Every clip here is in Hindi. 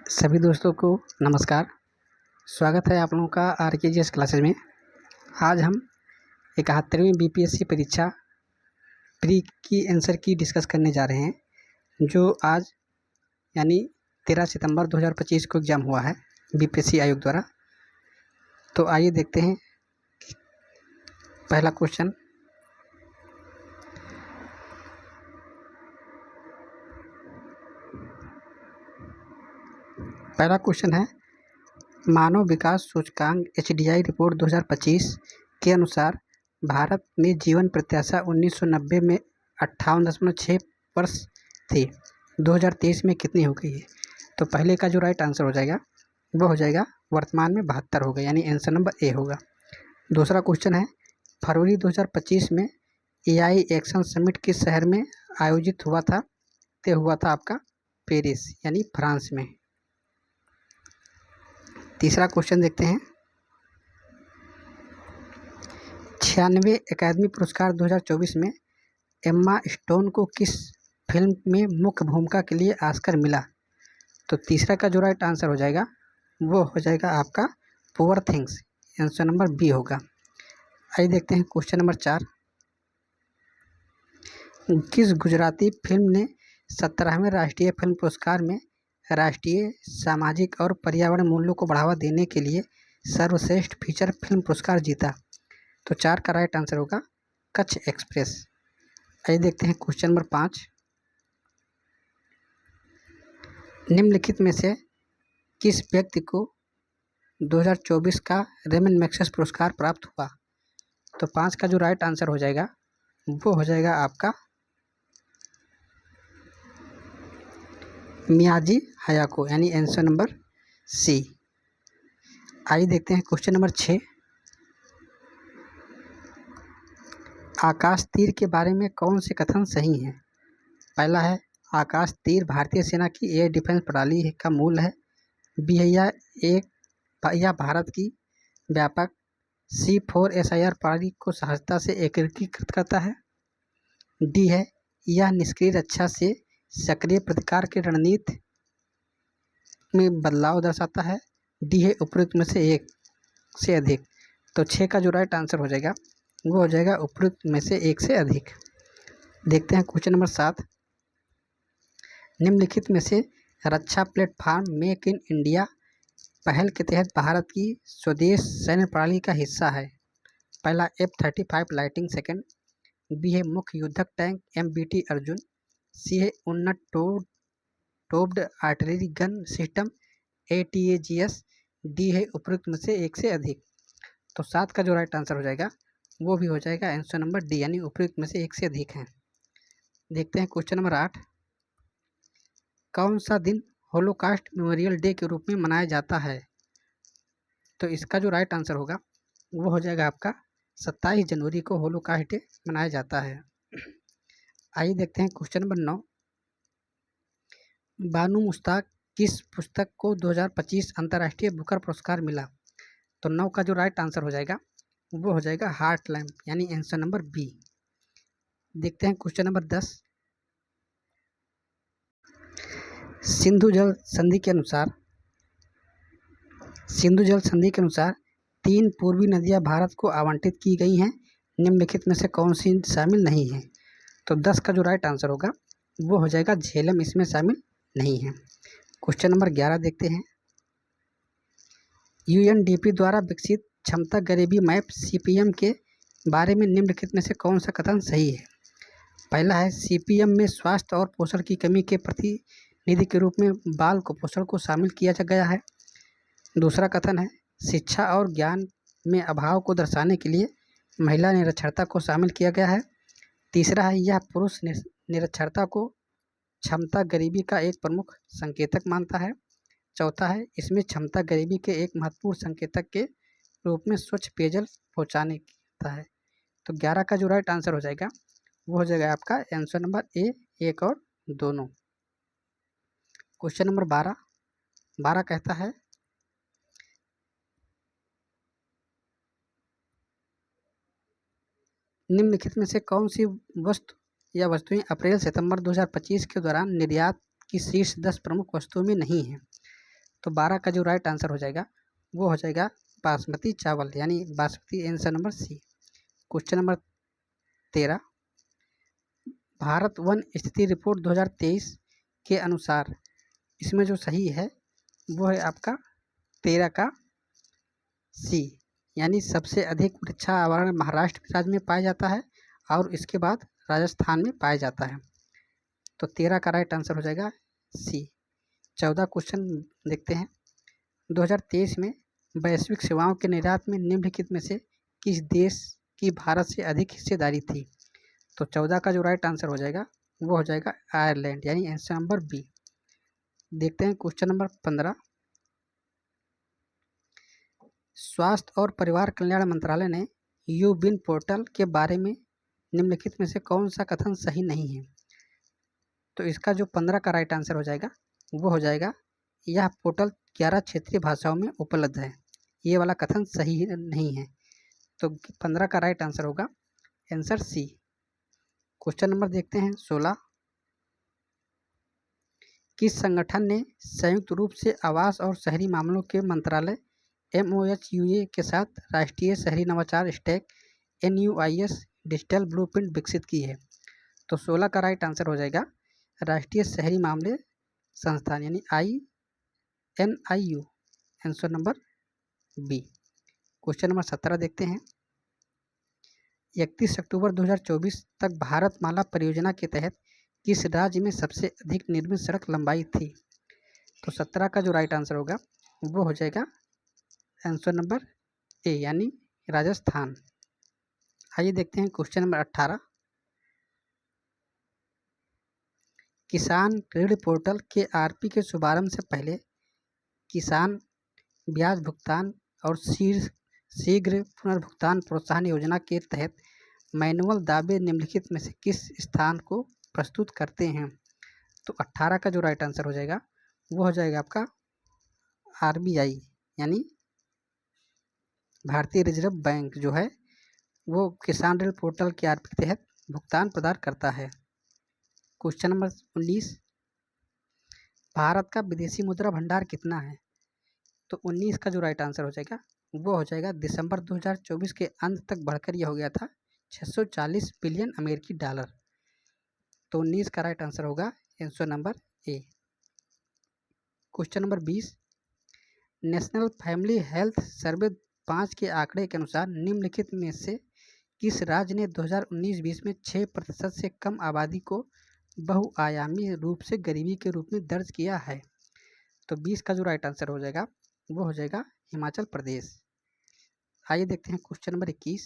सभी दोस्तों को नमस्कार। स्वागत है आप लोगों का आरकेजीएस क्लासेज में। आज हम 71वीं बीपीएससी परीक्षा प्री की आंसर की डिस्कस करने जा रहे हैं, जो आज यानी 13 सितंबर 2025 को एग्ज़ाम हुआ है बीपीएससी आयोग द्वारा। तो आइए देखते हैं पहला क्वेश्चन। पहला क्वेश्चन है, मानव विकास सूचकांक HDI रिपोर्ट 2025 के अनुसार भारत में जीवन प्रत्याशा 1990 में 58.6 वर्ष थी, 2023 में कितनी हो गई है? तो पहले का जो राइट आंसर हो जाएगा वो हो जाएगा वर्तमान में 72 हो गया, यानी आंसर नंबर ए होगा। दूसरा क्वेश्चन है, फरवरी 2025 में AI एक्शन समिट किस शहर में आयोजित हुआ था? तो हुआ था आपका पेरिस यानी फ्रांस में। तीसरा क्वेश्चन देखते हैं, 96वें अकादमी पुरस्कार 2024 में एम्मा स्टोन को किस फिल्म में मुख्य भूमिका के लिए ऑस्कर मिला? तो तीसरा का जो राइट आंसर हो जाएगा वो हो जाएगा आपका poor things, answer number B होगा। आइए देखते हैं क्वेश्चन नंबर 4, किस गुजराती फिल्म ने 17वें राष्ट्रीय फिल्म पुरस्कार में राष्ट्रीय सामाजिक और पर्यावरण मूल्यों को बढ़ावा देने के लिए सर्वश्रेष्ठ फीचर फिल्म पुरस्कार जीता? तो 4 का राइट आंसर होगा कच्छ एक्सप्रेस। आइए देखते हैं क्वेश्चन नंबर 5, निम्नलिखित में से किस व्यक्ति को 2024 का रेमन मैग्सेसे पुरस्कार प्राप्त हुआ? तो 5 का जो राइट आंसर हो जाएगा वो हो जाएगा आपका मियाजी हयाको, यानी आंसर नंबर सी। आइए देखते हैं क्वेश्चन नंबर 6, आकाश तीर के बारे में कौन से कथन सही हैं? पहला है, आकाश तीर भारतीय सेना की एयर डिफेंस प्रणाली का मूल है। बी है, यह भारत की व्यापक C4SIR प्रणाली को सहजता से एकीकृत करता है। डी है, यह निष्क्रिय रक्षा से सक्रिय प्रतिकार की रणनीति में बदलाव दर्शाता है। डी है, उपयुक्त में से एक से अधिक। तो 6 का जो राइट आंसर हो जाएगा वो हो जाएगा उपयुक्त में से एक से अधिक। देखते हैं क्वेश्चन नंबर 7, निम्नलिखित में से रक्षा प्लेटफॉर्म मेक इन इंडिया पहल के तहत भारत की स्वदेश सैन्य प्रणाली का हिस्सा है? पहला F-35 लाइटिंग सेकंड, बी है मुख्य युद्धक टैंक MBT अर्जुन, सी है उन्नत टोप्ड artillery gun system ATAGS, D है उपयुक्त में से एक से अधिक। तो 7 का जो राइट आंसर हो जाएगा वो भी हो जाएगा आंसर नंबर डी, यानी उपयुक्त में से एक से अधिक है। देखते हैं क्वेश्चन नंबर 8, कौन सा दिन होलोकास्ट मेमोरियल डे के रूप में मनाया जाता है? तो इसका जो राइट आंसर होगा वो हो जाएगा आपका 27 जनवरी को होलोकास्ट डे मनाया जाता है। आइए देखते हैं क्वेश्चन नंबर 9, बानू मुश्ताक किस पुस्तक को 2025 अंतर्राष्ट्रीय बुकर पुरस्कार मिला? तो 9 का जो राइट आंसर हो जाएगा वो हो जाएगा हार्ट लैम्प, यानी आंसर नंबर बी। देखते हैं क्वेश्चन नंबर 10, सिंधु जल संधि के अनुसार 3 पूर्वी नदियां भारत को आवंटित की गई हैं, निम्नलिखित में से कौन सी शामिल नहीं है? तो 10 का जो राइट आंसर होगा वो हो जाएगा झेलम, इसमें शामिल नहीं है। क्वेश्चन नंबर 11 देखते हैं, UNDP द्वारा विकसित क्षमता गरीबी मैप CPM के बारे में निम्नलिखित में से कौन सा कथन सही है? पहला है, CPM में स्वास्थ्य और पोषण की कमी के प्रतिनिधि के रूप में बाल कुपोषण को शामिल किया गया है। दूसरा कथन है, शिक्षा और ज्ञान में अभाव को दर्शाने के लिए महिला निरक्षरता को शामिल किया गया है। तीसरा है, यह पुरुष निरक्षरता को क्षमता गरीबी का एक प्रमुख संकेतक मानता है। चौथा है, इसमें क्षमता गरीबी के एक महत्वपूर्ण संकेतक के रूप में स्वच्छ पेयजल पहुँचाने की होता है। तो 11 का जो राइट आंसर हो जाएगा वो हो जाएगा आपका आंसर नंबर ए, एक और दोनों। क्वेश्चन नंबर 12 कहता है, निम्नलिखित में से कौन सी वस्तु या वस्तुएं अप्रैल सितंबर 2025 के दौरान निर्यात की शीर्ष 10 प्रमुख वस्तुओं में नहीं हैं? तो 12 का जो राइट आंसर हो जाएगा वो हो जाएगा बासमती चावल, यानी basmati answer number C. Question number 13, भारत वन स्थिति रिपोर्ट 2023 के अनुसार इसमें जो सही है वो है आपका 13 का सी, यानी सबसे अधिक वृक्षा आवरण महाराष्ट्र राज्य में पाया जाता है और इसके बाद राजस्थान में पाया जाता है। तो 13 का राइट आंसर हो जाएगा सी। 14 क्वेश्चन देखते हैं। 2023 में वैश्विक सेवाओं के निर्यात में निम्नलिखित में से किस देश की भारत से अधिक हिस्सेदारी थी? तो 14 का जो राइट आंसर हो जाएगा वो हो जाएगा आयरलैंड, यानी आंसर नंबर बी। देखते हैं क्वेश्चन नंबर 15, स्वास्थ्य और परिवार कल्याण मंत्रालय ने यूबिन पोर्टल के बारे में निम्नलिखित में से कौन सा कथन सही नहीं है? तो इसका जो 15 का राइट आंसर हो जाएगा वो हो जाएगा यह पोर्टल 11 क्षेत्रीय भाषाओं में उपलब्ध है। ये वाला कथन सही नहीं है, तो 15 का राइट आंसर होगा आंसर सी। क्वेश्चन नंबर देखते हैं 16, किस संगठन ने संयुक्त रूप से आवास और शहरी मामलों के मंत्रालय MOHUA के साथ राष्ट्रीय शहरी नवाचार स्टैक NUIS डिजिटल ब्लूप्रिंट विकसित की है? तो 16 का राइट आंसर हो जाएगा राष्ट्रीय शहरी मामले संस्थान, यानी INIU, answer number B. Question number 17 देखते हैं। 31 अक्टूबर 2024 तक भारतमाला परियोजना के तहत किस राज्य में सबसे अधिक निर्मित सड़क लंबाई थी? तो 17 का जो राइट आंसर होगा वो हो जाएगा आंसर नंबर ए, यानी राजस्थान। आइए देखते हैं क्वेश्चन नंबर 18, किसान क्रेडिट पोर्टल के RP के शुभारंभ से पहले किसान ब्याज भुगतान और शीघ्र पुनर्भुगतान प्रोत्साहन योजना के तहत मैनुअल दावे निम्नलिखित में से किस स्थान को प्रस्तुत करते हैं? तो 18 का जो राइट आंसर हो जाएगा वो हो जाएगा आपका RBI, यानी भारतीय रिजर्व बैंक जो है वो किसान रेल पोर्टल के RP के तहत भुगतान प्रदान करता है। क्वेश्चन नंबर 19, भारत का विदेशी मुद्रा भंडार कितना है? तो 19 का जो राइट आंसर हो जाएगा वो हो जाएगा दिसंबर 2024 के अंत तक बढ़कर यह हो गया था 640 बिलियन अमेरिकी डॉलर। तो 19 का राइट आंसर होगा answer number A. Question number 20, national family health survey 5 के आंकड़े के अनुसार निम्नलिखित में से किस राज्य ने 2019-20 में 6% से कम आबादी को बहुआयामी रूप से गरीबी के रूप में दर्ज किया है? तो 20 का जो राइट आंसर हो जाएगा वो हो जाएगा हिमाचल प्रदेश। आइए देखते हैं क्वेश्चन नंबर 21,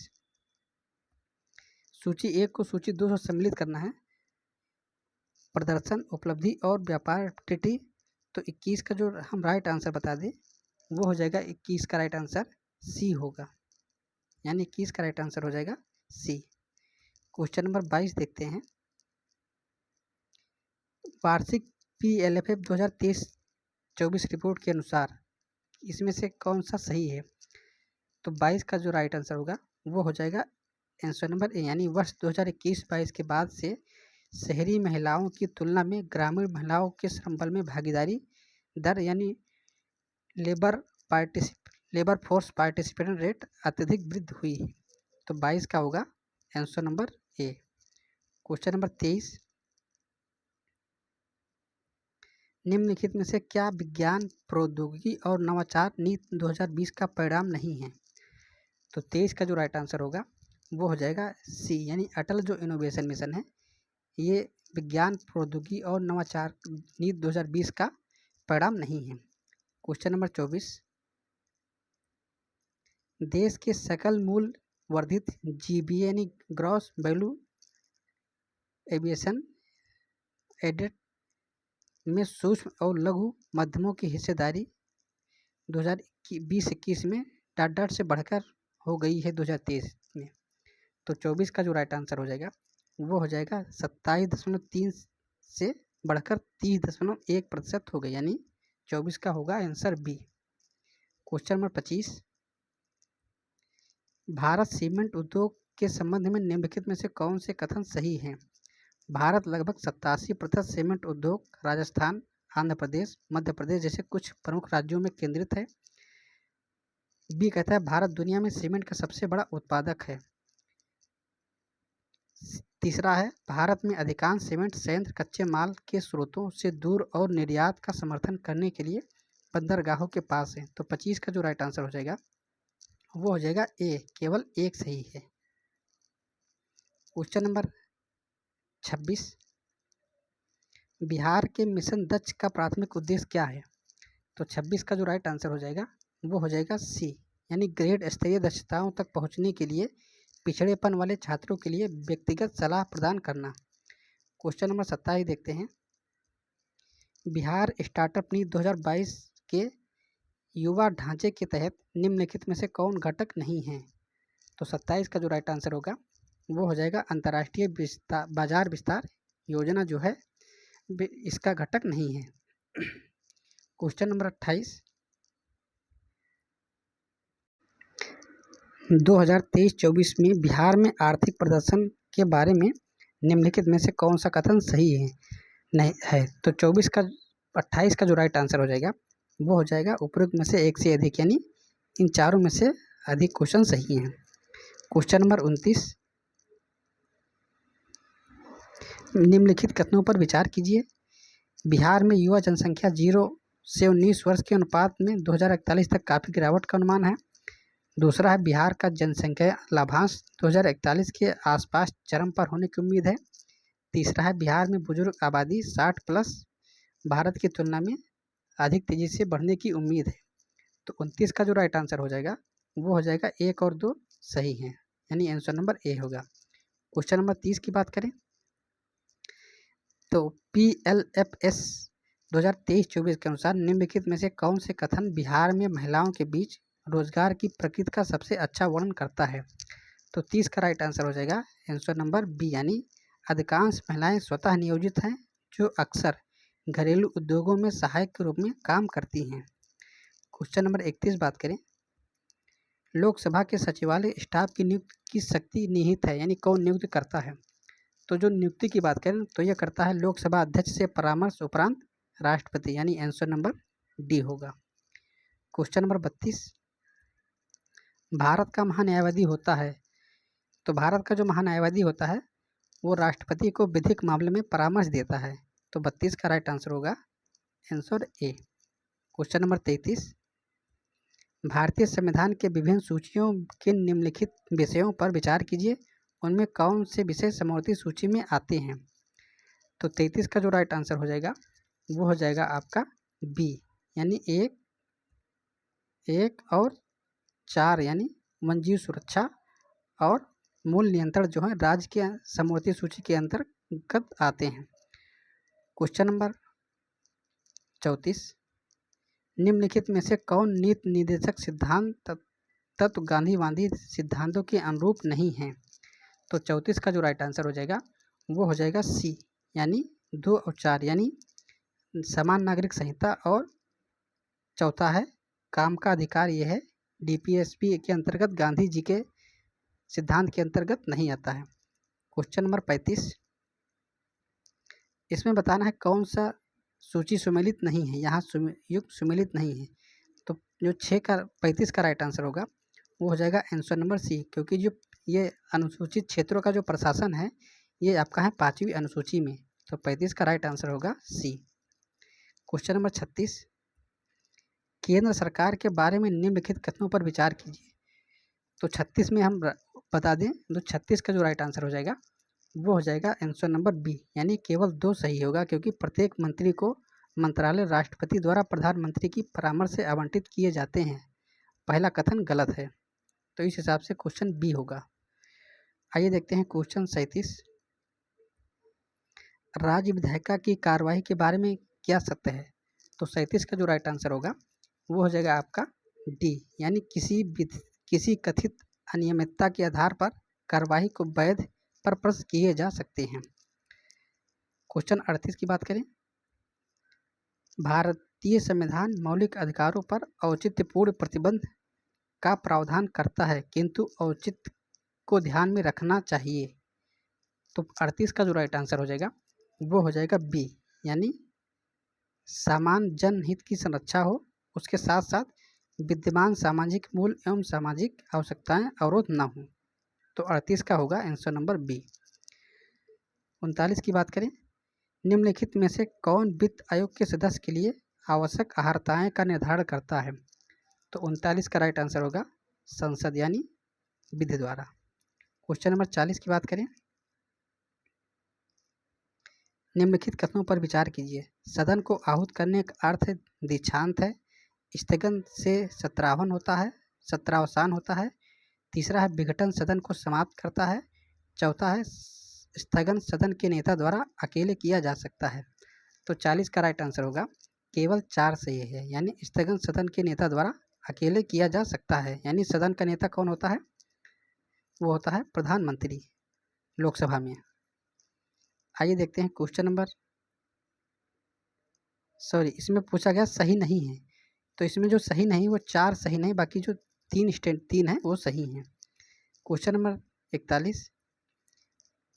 सूची 1 को सूची 2 से सम्मिलित करना है। प्रदर्शन, उपलब्धि और व्यापार एक्टिविटी। तो 21 का जो हम राइट आंसर बता दें वो हो जाएगा 21 का राइट आंसर सी होगा, यानी 21 का राइट आंसर हो जाएगा सी। क्वेश्चन नंबर 22 देखते हैं। वार्षिक PLFF 2023-24 रिपोर्ट के अनुसार इसमें से कौन सा सही है? तो 22 का जो राइट आंसर होगा वो हो जाएगा आंसर नंबर ए, यानी वर्ष 2021-22 के बाद से शहरी महिलाओं की तुलना में ग्रामीण महिलाओं के श्रम बल में भागीदारी दर, यानी लेबर फोर्स पार्टिसिपेशन रेट अत्यधिक वृद्धि हुई है। तो 22 का होगा answer number A. Question number 23, निम्नलिखित में से क्या विज्ञान प्रौद्योगिकी और नवाचार नीति 2020 का परिणाम नहीं है? तो 23 का जो राइट आंसर होगा वो हो जाएगा सी, यानी अटल जो इनोवेशन मिशन है ये विज्ञान प्रौद्योगिकी और नवाचार नीति 2020 का परिणाम नहीं है। क्वेश्चन नंबर 24, देश के सकल मूल्य वर्धित GVA यानी ग्रॉस वैल्यू एविएशन एडेड में सूक्ष्म और लघु मध्यमों की हिस्सेदारी 2020-21 में डाट से बढ़कर हो गई है 2023 में। तो 24 का जो राइट आंसर हो जाएगा वो हो जाएगा 27.3 से बढ़कर 30.1% हो गई, यानी 24 का होगा आंसर बी। क्वेश्चन नंबर 25, भारत सीमेंट उद्योग के संबंध में निम्नलिखित में से कौन से कथन सही हैं? भारत लगभग 87% सीमेंट उद्योग राजस्थान आंध्र प्रदेश, मध्य प्रदेश जैसे कुछ प्रमुख राज्यों में केंद्रित है। बी कहता है भारत दुनिया में सीमेंट का सबसे बड़ा उत्पादक है। तीसरा है भारत में अधिकांश सीमेंट संयंत्र कच्चे माल के स्रोतों से दूर और निर्यात का समर्थन करने के लिए बंदरगाहों के पास है। तो 25 का जो राइट आंसर हो जाएगा वो हो जाएगा ए, केवल एक सही है। क्वेश्चन नंबर 26, बिहार के मिशन दक्ष का प्राथमिक उद्देश्य क्या है? तो 26 का जो राइट आंसर हो जाएगा वो हो जाएगा सी, यानी ग्रेड स्तरीय दक्षताओं तक पहुंचने के लिए पिछड़ेपन वाले छात्रों के लिए व्यक्तिगत सलाह प्रदान करना। क्वेश्चन नंबर 27 देखते हैं, बिहार स्टार्टअप नीति 2022 के युवा ढांचे के तहत निम्नलिखित में से कौन घटक नहीं है? तो 27 का जो राइट आंसर होगा वो हो जाएगा अंतर्राष्ट्रीय बाजार विस्तार योजना जो है इसका घटक नहीं है। क्वेश्चन नंबर 28, 2023-24 में बिहार में आर्थिक प्रदर्शन के बारे में निम्नलिखित में से कौन सा कथन सही है नहीं है? तो 28 का जो राइट आंसर हो जाएगा वो हो जाएगा उपरोक्त में से एक से अधिक, यानी इन चारों में से अधिक क्वेश्चन सही हैं। क्वेश्चन नंबर 29, निम्नलिखित कथनों पर विचार कीजिए। बिहार में युवा जनसंख्या 0 से 19 वर्ष के अनुपात में 2041 तक काफ़ी गिरावट का अनुमान है। दूसरा है बिहार का जनसंख्या लाभांश 2041 के आसपास चरम पर होने की उम्मीद है। तीसरा है बिहार में बुजुर्ग आबादी 60 प्लस भारत की तुलना में अधिक तेजी से बढ़ने की उम्मीद है। तो 29 का जो राइट आंसर हो जाएगा वो हो जाएगा 1 और 2 सही हैं, यानी आंसर नंबर ए होगा। क्वेश्चन नंबर 30 की बात करें तो PLFS 2023-24 के अनुसार निम्नलिखित में से कौन से कथन बिहार में महिलाओं के बीच रोजगार की प्रकृति का सबसे अच्छा वर्णन करता है? तो 30 का राइट आंसर हो जाएगा आंसर नंबर बी, यानी अधिकांश महिलाएं स्वतः नियोजित हैं जो अक्सर घरेलू उद्योगों में सहायक के रूप में काम करती हैं। क्वेश्चन नंबर 31 बात करें, लोकसभा के सचिवालय स्टाफ की नियुक्ति की शक्ति निहित है, यानी कौन नियुक्त करता है? तो जो नियुक्ति की बात करें तो यह करता है लोकसभा अध्यक्ष से परामर्श उपरांत राष्ट्रपति, यानी आंसर नंबर डी होगा। क्वेश्चन नंबर 32, भारत का महान्यायवादी होता है। तो भारत का जो महान्यायवादी होता है वो राष्ट्रपति को विधिक मामले में परामर्श देता है। तो 32 का राइट आंसर होगा आंसर ए। क्वेश्चन नंबर 33, भारतीय संविधान के विभिन्न सूचियों के निम्नलिखित विषयों पर विचार कीजिए, उनमें कौन से विषय समवर्ती सूची में आते हैं? तो 33 का जो राइट आंसर हो जाएगा वो हो जाएगा आपका बी, यानी 1 और 4, यानी वन्यजीव सुरक्षा और मूल नियंत्रण जो है राज्य के समवर्ती सूची के अंतर्गत आते हैं। क्वेश्चन नंबर 34, निम्नलिखित में से कौन नीति निर्देशक सिद्धांत तत्व गांधीवादी सिद्धांतों के अनुरूप नहीं है? तो 34 का जो राइट आंसर हो जाएगा वो हो जाएगा सी, यानी 2 और 4, यानी समान नागरिक संहिता, और चौथा है काम का अधिकार, ये है DPSP के अंतर्गत गांधी जी के सिद्धांत के अंतर्गत नहीं आता है। क्वेश्चन नंबर 35, इसमें बताना है कौन सा सूची सुमेलित नहीं है, यहाँ युक्त सुमेलित नहीं है। तो जो 35 का राइट आंसर होगा वो हो जाएगा आंसर नंबर सी, क्योंकि जो ये अनुसूचित क्षेत्रों का जो प्रशासन है ये आपका है 5वीं अनुसूची में। तो 35 का राइट आंसर होगा सी। क्वेश्चन नंबर 36, केंद्र सरकार के बारे में निम्नलिखित कथनों पर विचार कीजिए। तो 36 में हम बता दें तो 36 का जो राइट आंसर हो जाएगा वो हो जाएगा आंसर नंबर बी, यानी केवल 2 सही होगा, क्योंकि प्रत्येक मंत्री को मंत्रालय राष्ट्रपति द्वारा प्रधानमंत्री की परामर्श से आवंटित किए जाते हैं। पहला कथन गलत है, तो इस हिसाब से क्वेश्चन बी होगा। आइए देखते हैं क्वेश्चन 37, राज्य विधायिका की कार्यवाही के बारे में क्या सत्य है? तो 37 का जो राइट आंसर होगा वो हो जाएगा आपका डी, यानी किसी कथित अनियमितता के आधार पर कार्यवाही को वैध पर प्रश्न किए जा सकते हैं। क्वेश्चन 38 की बात करें, भारतीय संविधान मौलिक अधिकारों पर औचित्यपूर्ण प्रतिबंध का प्रावधान करता है, किंतु औचित्य को ध्यान में रखना चाहिए। तो 38 का जो राइट आंसर हो जाएगा वो हो जाएगा बी, यानी सामान्य जनहित की संरक्षा हो, उसके साथ साथ विद्यमान सामाजिक मूल्य एवं सामाजिक आवश्यकताएं अवरोध न हो। तो 38 का होगा आंसर नंबर बी। 39 की बात करें, निम्नलिखित में से कौन वित्त आयोग के सदस्य के लिए आवश्यक अर्हताएं का निर्धारण करता है? तो 39 का राइट आंसर होगा संसद यानी विधि द्वारा। क्वेश्चन नंबर 40 की बात करें, निम्नलिखित कथनों पर विचार कीजिए। सदन को आहूत करने का अर्थ दीक्षांत है, स्थगन से सत्रावसान होता है, तीसरा है विघटन सदन को समाप्त करता है, चौथा है स्थगन सदन के नेता द्वारा अकेले किया जा सकता है। तो 40 का राइट आंसर होगा केवल 4 सही है, यानी स्थगन सदन के नेता द्वारा अकेले किया जा सकता है। यानी सदन का नेता कौन होता है? वो होता है प्रधानमंत्री लोकसभा में। आइए देखते हैं क्वेश्चन नंबर, इसमें पूछा गया सही नहीं है, तो इसमें जो सही नहीं वो 4 सही नहीं, बाकी जो 3 है वो सही हैं। क्वेश्चन नंबर 41,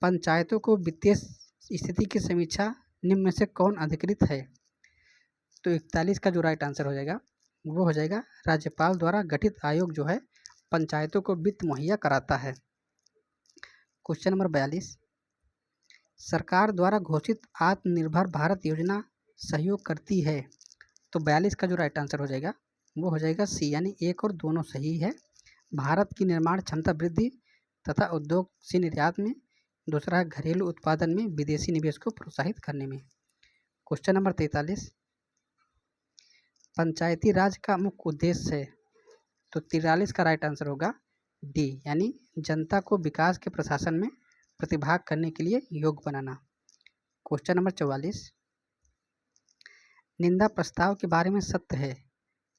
पंचायतों को वित्तीय स्थिति की समीक्षा निम्न में से कौन अधिकृत है? तो 41 का जो राइट आंसर हो जाएगा वो हो जाएगा राज्यपाल द्वारा गठित आयोग जो है पंचायतों को वित्त मुहैया कराता है। क्वेश्चन नंबर 42, सरकार द्वारा घोषित आत्मनिर्भर भारत योजना सहयोग करती है। तो 42 का जो राइट आंसर हो जाएगा वो हो जाएगा सी, यानी एक और दोनों सही है। भारत की निर्माण क्षमता वृद्धि तथा उद्योग से निर्यात में, दूसरा है घरेलू उत्पादन में विदेशी निवेश को प्रोत्साहित करने में। क्वेश्चन नंबर 43, पंचायती राज का मुख्य उद्देश्य है। तो 43 का राइट आंसर होगा डी, यानी जनता को विकास के प्रशासन में प्रतिभाग करने के लिए योग्य बनाना। क्वेश्चन नंबर 44, निंदा प्रस्ताव के बारे में सत्य है।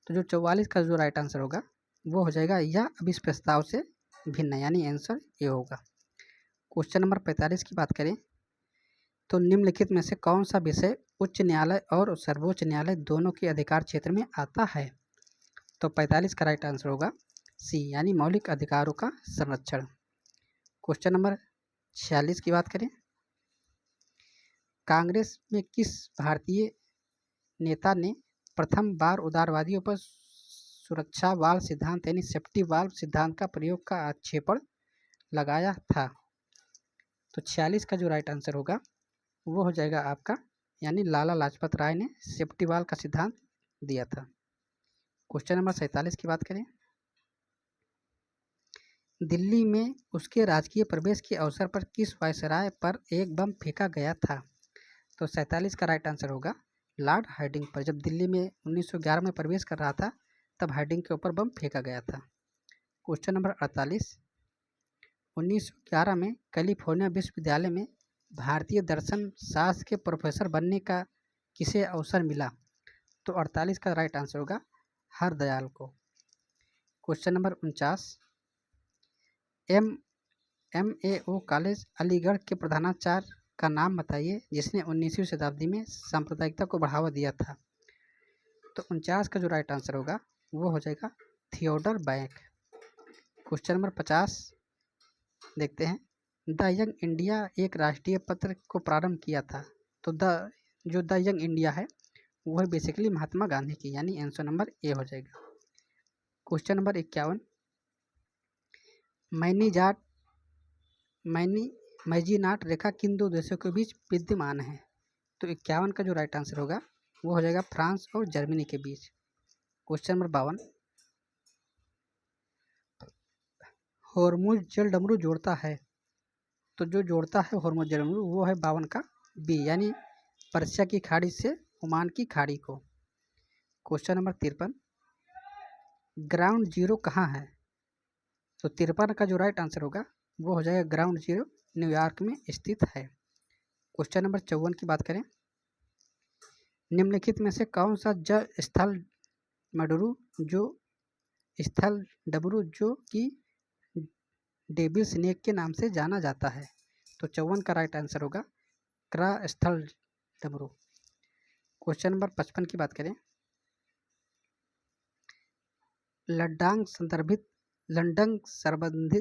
तो जो 44 का जो राइट आंसर होगा वो हो जाएगा यह अब इस प्रस्ताव से भिन्न है, यानी आंसर ए होगा। क्वेश्चन नंबर 45 की बात करें, तो निम्नलिखित में से कौन सा विषय उच्च न्यायालय और सर्वोच्च न्यायालय दोनों के अधिकार क्षेत्र में आता है? तो 45 का राइट आंसर होगा सी, यानी मौलिक अधिकारों का संरक्षण। क्वेश्चन नंबर 46 की बात करें, कांग्रेस में किस भारतीय नेता ने प्रथम बार उदारवादियों पर सुरक्षा वाल्व सिद्धांत यानी सेफ्टी वाल्व सिद्धांत का प्रयोग का आक्षेपण लगाया था? तो 46 का जो राइट आंसर होगा वो हो जाएगा आपका, यानी लाला लाजपत राय ने सेफ्टी वाल्व का सिद्धांत दिया था। क्वेश्चन नंबर 47 की बात करें, दिल्ली में उसके राजकीय प्रवेश के अवसर पर किस वायसराय पर एक बम फेंका गया था? तो 47 का राइट आंसर होगा लॉर्ड हार्डिंग पर। जब दिल्ली में 1911 में प्रवेश कर रहा था तब हार्डिंग के ऊपर बम फेंका गया था। क्वेश्चन नंबर 48, 1911 में कैलिफोर्निया विश्वविद्यालय में भारतीय दर्शन शास्त्र के प्रोफेसर बनने का किसे अवसर मिला? तो 48 का राइट आंसर होगा हरदयाल को। Question number 49, MAO college Aligarh के प्रधानाचार्य का नाम बताइए जिसने 19वीं शताब्दी में सांप्रदायिकता को बढ़ावा दिया था? तो 49 का जो राइट आंसर होगा वो हो जाएगा थियोडर बैक। क्वेश्चन नंबर 50 देखते हैं, द यंग इंडिया एक राष्ट्रीय पत्र को प्रारंभ किया था। तो द यंग इंडिया है वो है बेसिकली महात्मा गांधी की, यानी आंसर नंबर ए हो जाएगा। क्वेश्चन नंबर 51, मैजीनाट रेखा किन दो देशों के बीच विद्यमान है? तो 51 का जो राइट आंसर होगा वो हो जाएगा फ्रांस और जर्मनी के बीच। क्वेश्चन नंबर 52, हॉर्मुज जल डमरू जोड़ता है। तो जो जोड़ता है हॉर्मुज जल डमरू वो है 52 का बी, यानी पर्शिया की खाड़ी से ओमान की खाड़ी को। क्वेश्चन नंबर 53, ग्राउंड जीरो कहाँ है? तो 53 का जो राइट आंसर होगा वो हो जाएगा ग्राउंड जीरो न्यूयॉर्क में स्थित है। क्वेश्चन नंबर 54 की बात करें, निम्नलिखित में से कौन सा जल स्थल डमरू जो कि डेविल स्नेक के नाम से जाना जाता है? तो 54 का राइट आंसर होगा क्रा स्थल डमरू। क्वेश्चन नंबर 55 की बात करें, लड्डांग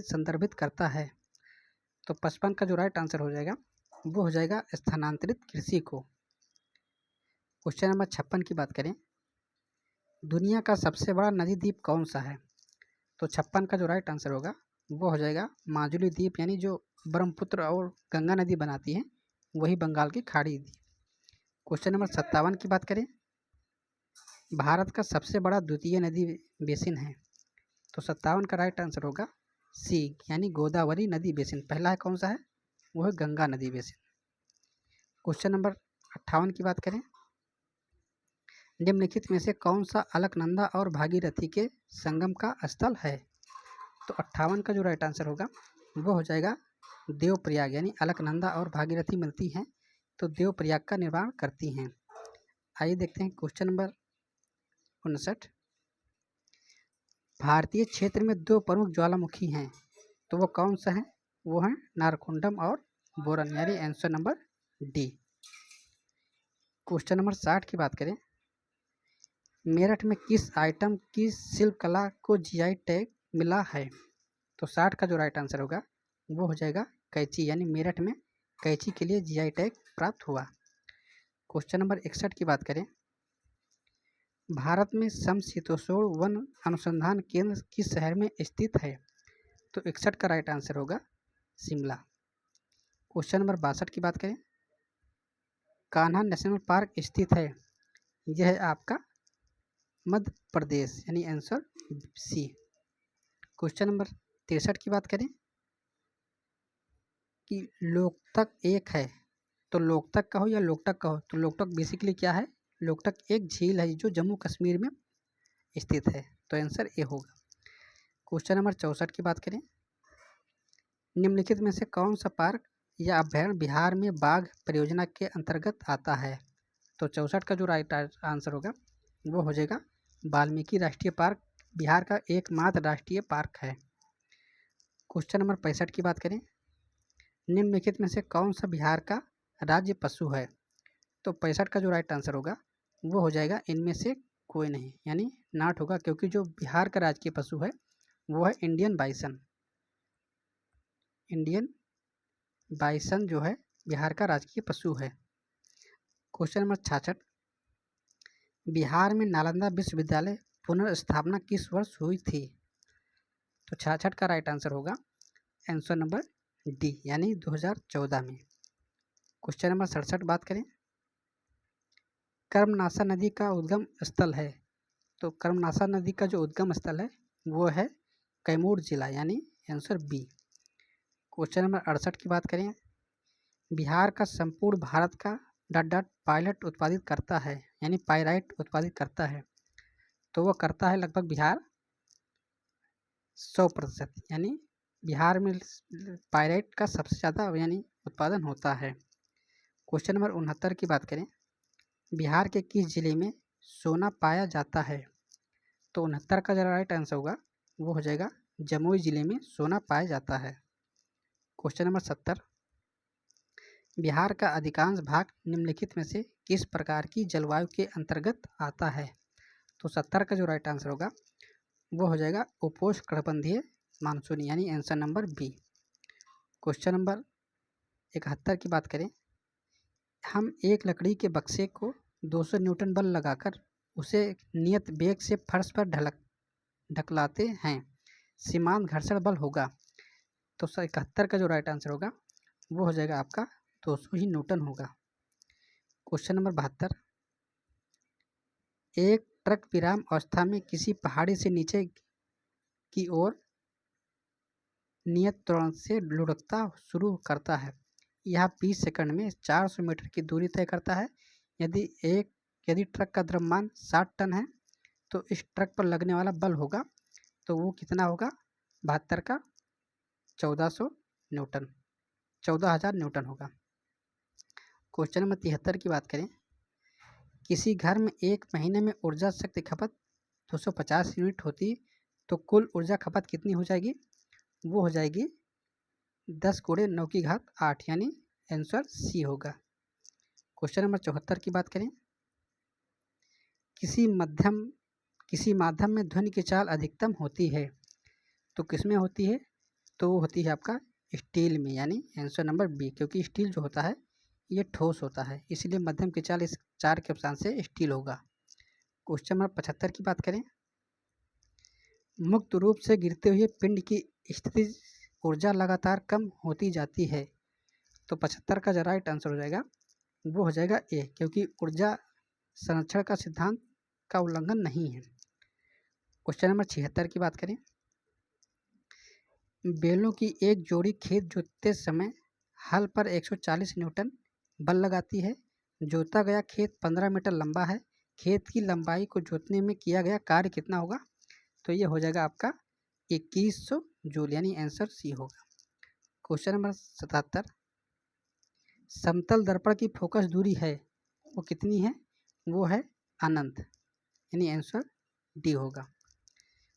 संदर्भित करता है। तो 55 का जो राइट आंसर हो जाएगा वो हो जाएगा स्थानांतरित कृषि को। क्वेश्चन नंबर 56 की बात करें, दुनिया का सबसे बड़ा नदी द्वीप कौन सा है? तो 56 का जो राइट आंसर होगा वो हो जाएगा माजुली द्वीप, यानी जो ब्रह्मपुत्र और गंगा नदी बनाती है वही बंगाल की खाड़ी द्वीप। क्वेश्चन नंबर 57 की बात करें, भारत का सबसे बड़ा द्वितीय नदी बेसिन है? तो 57 का राइट आंसर होगा सी, यानी गोदावरी नदी बेसिन। पहला है कौन सा है? वो है गंगा नदी बेसिन। क्वेश्चन नंबर 58 की बात करें, निम्नलिखित में से कौन सा अलकनंदा और भागीरथी के संगम का स्थल है? तो 58 का जो राइट आंसर होगा वो हो जाएगा देवप्रयाग, यानी अलकनंदा और भागीरथी मिलती हैं तो देवप्रयाग का निर्माण करती हैं। आइए देखते हैं क्वेश्चन नंबर 59, भारतीय क्षेत्र में दो प्रमुख ज्वालामुखी हैं तो वो कौन सा है? वो है नारकुंडम और बोरन, यानी answer number D. Question number 60 की बात करें, मेरठ में किस आइटम की शिल्प कला को जीआई टैग मिला है? तो 60 का जो राइट आंसर होगा वो हो जाएगा कैंची, यानी मेरठ में कैंची के लिए जीआई टैग प्राप्त हुआ। क्वेश्चन नंबर 61 की बात करें, भारत में समशीतोष्ण वन अनुसंधान केंद्र किस शहर में स्थित है? तो 61 का राइट आंसर होगा शिमला। क्वेश्चन नंबर 62 की बात करें, कान्हा नेशनल पार्क स्थित है, यह है आपका मध्य प्रदेश, यानी आंसर सी। क्वेश्चन नंबर 63 की बात करें कि लोकतक एक है, तो लोकतक का हो या लोकटक का हो, तो लोकटक बेसिकली क्या है? लोकटक एक झील है जो जम्मू कश्मीर में स्थित है, तो आंसर ए होगा। क्वेश्चन नंबर 64 की बात करें, निम्नलिखित में से कौन सा पार्क या अभ्यारण्य बिहार में बाघ परियोजना के अंतर्गत आता है? तो 64 का जो राइट आंसर होगा वो हो जाएगा वाल्मीकि राष्ट्रीय पार्क, बिहार का एकमात्र राष्ट्रीय पार्क है। क्वेश्चन नंबर 65 की बात करें, निम्नलिखित में से कौन सा बिहार का राज्य पशु है? तो 65 का जो राइट आंसर होगा वो हो जाएगा इनमें से कोई नहीं, यानी नाट होगा, क्योंकि जो बिहार का राजकीय पशु है वो है इंडियन बाइसन। इंडियन बाइसन जो है बिहार का राजकीय पशु है। क्वेश्चन नंबर 66, बिहार में नालंदा विश्वविद्यालय पुनर्स्थापना किस वर्ष हुई थी? तो 66 का राइट आंसर होगा आंसर नंबर डी, यानी 2014 में। क्वेश्चन नंबर 67 बात करें, कर्मनाशा नदी का उद्गम स्थल है, तो कर्मनाशा नदी का जो उद्गम स्थल है वो है कैमूर जिला, यानी आंसर बी। क्वेश्चन नंबर 68 की बात करें, बिहार का संपूर्ण भारत का डॉट डॉट पायलट उत्पादित करता है, यानी पायराइट उत्पादित करता है, तो वो करता है लगभग बिहार 100%, यानी बिहार में पायराइट का सबसे ज़्यादा यानी उत्पादन होता है। क्वेश्चन नंबर 69 की बात करें, बिहार के किस जिले में सोना पाया जाता है? तो 69 का जो राइट आंसर होगा वो हो जाएगा जमुई जिले में सोना पाया जाता है। क्वेश्चन नंबर 70, बिहार का अधिकांश भाग निम्नलिखित में से किस प्रकार की जलवायु के अंतर्गत आता है? तो 70 का जो राइट आंसर होगा वो हो जाएगा उपोष्णकटिबंधीय मानसूनी, यानी answer number B. Question number 71 की बात करें, हम एक लकड़ी के बक्से को 200 न्यूटन बल लगाकर उसे नियत वेग से फर्श पर ढकलाते हैं, सीमांत घर्षण बल होगा। तो 71 का जो राइट आंसर होगा वो हो जाएगा आपका 200 ही न्यूटन होगा। क्वेश्चन नंबर 72, एक ट्रक विराम अवस्था में किसी पहाड़ी से नीचे की ओर नियत त्वरण से लुढ़कता शुरू करता है, यह 20 सेकंड में 400 मीटर की दूरी तय करता है। यदि ट्रक का द्रव्यमान 60 टन है तो इस ट्रक पर लगने वाला बल होगा तो वो कितना होगा? 72 का 1400 न्यूटन, 14,000 न्यूटन होगा। क्वेश्चन नंबर 73 की बात करें, किसी घर में एक महीने में ऊर्जा शक्ति खपत 250 यूनिट होती तो कुल ऊर्जा खपत कितनी हो जाएगी? वो हो जाएगी 10 × 9 की घात 8, यानी आंसर सी होगा। क्वेश्चन नंबर 74 की बात करें, किसी माध्यम में ध्वनि की चाल अधिकतम होती है तो किसमें होती है? तो वो होती है आपका स्टील में, यानी आंसर नंबर बी, क्योंकि स्टील जो होता है ये ठोस होता है, इसलिए मध्यम की चाल इस 4 के ऑप्शन से स्टील होगा। क्वेश्चन नंबर 75 की बात करें, मुक्त रूप से गिरते हुए पिंड की स्थिति ऊर्जा लगातार कम होती जाती है। तो 75 का जो राइट आंसर हो जाएगा वो हो जाएगा ए, क्योंकि ऊर्जा संरक्षण का सिद्धांत का उल्लंघन नहीं है। क्वेश्चन नंबर 76 की बात करें, बैलों की एक जोड़ी खेत जोतते समय हल पर 140 न्यूटन बल लगाती है। जोता गया खेत 15 मीटर लंबा है। खेत की लंबाई को जोतने में किया गया कार्य कितना होगा? तो ये हो जाएगा आपका 2100 जूल, यानी आंसर सी होगा। क्वेश्चन नंबर 77, समतल दर्पण की फोकस दूरी है वो कितनी है? वो है अनंत, यानी आंसर डी होगा।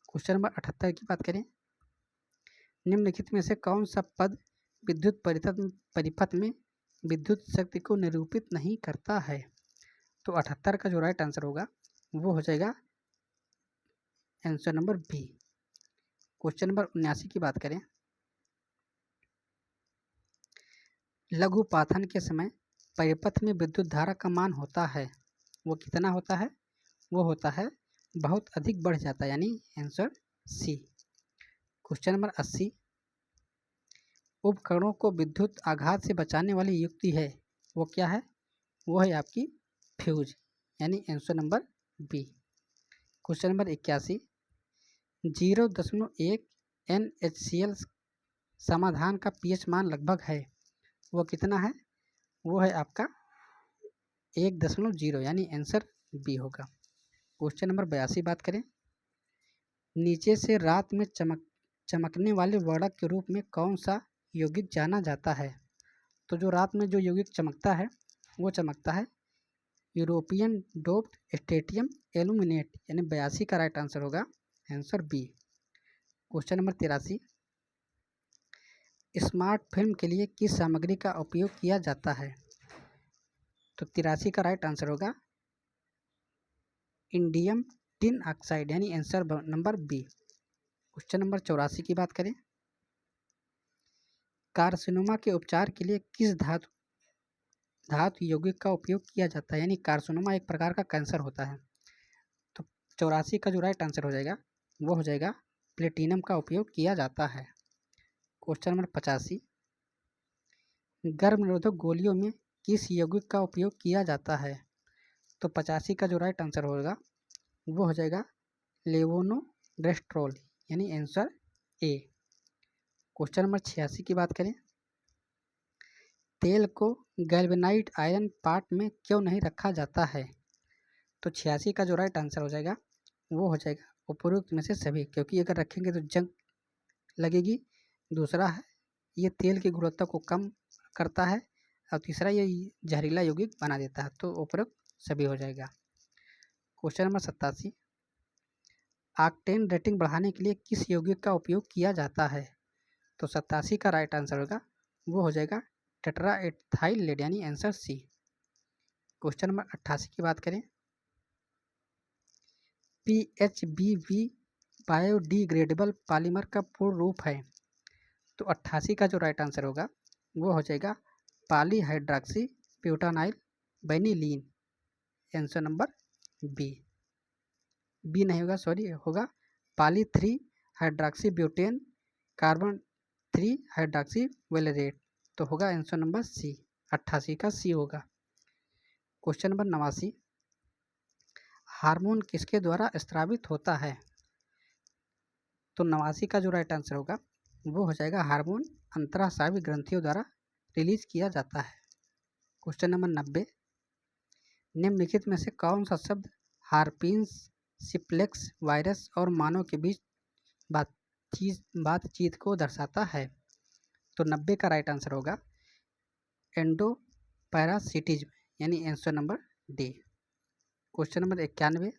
क्वेश्चन नंबर 78 की बात करें, निम्नलिखित में से कौन सा पद विद्युत परिपथ में विद्युत शक्ति को निरूपित नहीं करता है? तो 78 का जो राइट आंसर होगा वो हो जाएगा answer number B. Question number 79 की बात करें, लघुपाथन के समय परिपथ में विद्युत धारा का मान होता है वो कितना होता है? वो होता है बहुत अधिक बढ़ जाता है, यानी आंसर सी। क्वेश्चन नंबर 80, उपकरणों को विद्युत आघात से बचाने वाली युक्ति है वो क्या है? वो है आपकी फ्यूज, यानी answer number B. Question number 81, 0.1 NaCl समाधान का पीएच मान लगभग है वो कितना है? वो है आपका 1.0, यानी आंसर बी होगा। क्वेश्चन नंबर 82 बात करें, नीचे से रात में चमकने वाले वर्णक के रूप में कौन सा यौगिक जाना जाता है? तो जो रात में जो यौगिक चमकता है वो चमकता है यूरोपियन डोप्ड स्टेटियम एल्यूमिनेट, यानी 82 का राइट आंसर होगा answer B. Question number 83, smart film के लिए किस सामग्री का उपयोग किया जाता है? तो 83 का राइट आंसर होगा इंडियम टिन ऑक्साइड, यानी answer number B. Question number 84 की बात करें, कार्सिनोमा के उपचार के लिए किस धातु यौगिक का उपयोग किया जाता है? यानी कार्सिनोमा एक प्रकार का कैंसर होता है। तो 84 का जो राइट आंसर हो जाएगा वो हो जाएगा प्लेटिनम का उपयोग किया जाता है। क्वेश्चन नंबर 85, गर्भ निरोधक गोलियों में किस यौगिक का उपयोग किया जाता है? तो 85 का जो राइट आंसर होगा वो हो जाएगा लेवोनोरेस्ट्रोल, यानी आंसर ए। क्वेश्चन नंबर 86 की बात करें, तेल को गैल्वेनाइज्ड आयरन पार्ट में क्यों नहीं रखा जाता है? तो 86 का जो राइट आंसर हो जाएगा वो हो जाएगा उपरोक्त में से सभी, क्योंकि अगर रखेंगे तो जंग लगेगी। दूसरा है ये तेल की गुणवत्ता को कम करता है, और तीसरा ये जहरीला यौगिक बना देता है। तो उपरोक्त सभी हो जाएगा। क्वेश्चन नंबर 87, ऑक्टेन रेटिंग बढ़ाने के लिए किस यौगिक का उपयोग किया जाता है? तो 87 का राइट आंसर होगा वो हो जाएगा टेट्राएथाइल लेड, यानी आंसर सी। क्वेश्चन नंबर 88 की बात करें, PHBV बायोडिग्रेडेबल पॉलीमर का पूर्ण रूप है? तो 88 का जो राइट आंसर होगा वो हो जाएगा पॉलीहाइड्रॉक्सी ब्यूटानाइल बेनिलीन, आंसर नंबर बी। बी नहीं होगा, सॉरी, होगा poly 3 hydroxy butane carbon 3 hydroxy valerate, तो होगा आंसर नंबर सी। 88 का सी होगा। क्वेश्चन नंबर 89, हार्मोन किसके द्वारा स्रावित होता है? तो 89 का जो राइट आंसर होगा वो हो जाएगा हार्मोन अंतःस्रावी ग्रंथियों द्वारा रिलीज किया जाता है। क्वेश्चन नंबर 90, निम्नलिखित में से कौन सा शब्द हार्पिन्स सिप्लेक्स वायरस और मानव के बीच बातचीत को दर्शाता है? तो 90 का राइट आंसर होगा एंडोपैरासिटिज्म, यानी answer number D. Question number 91,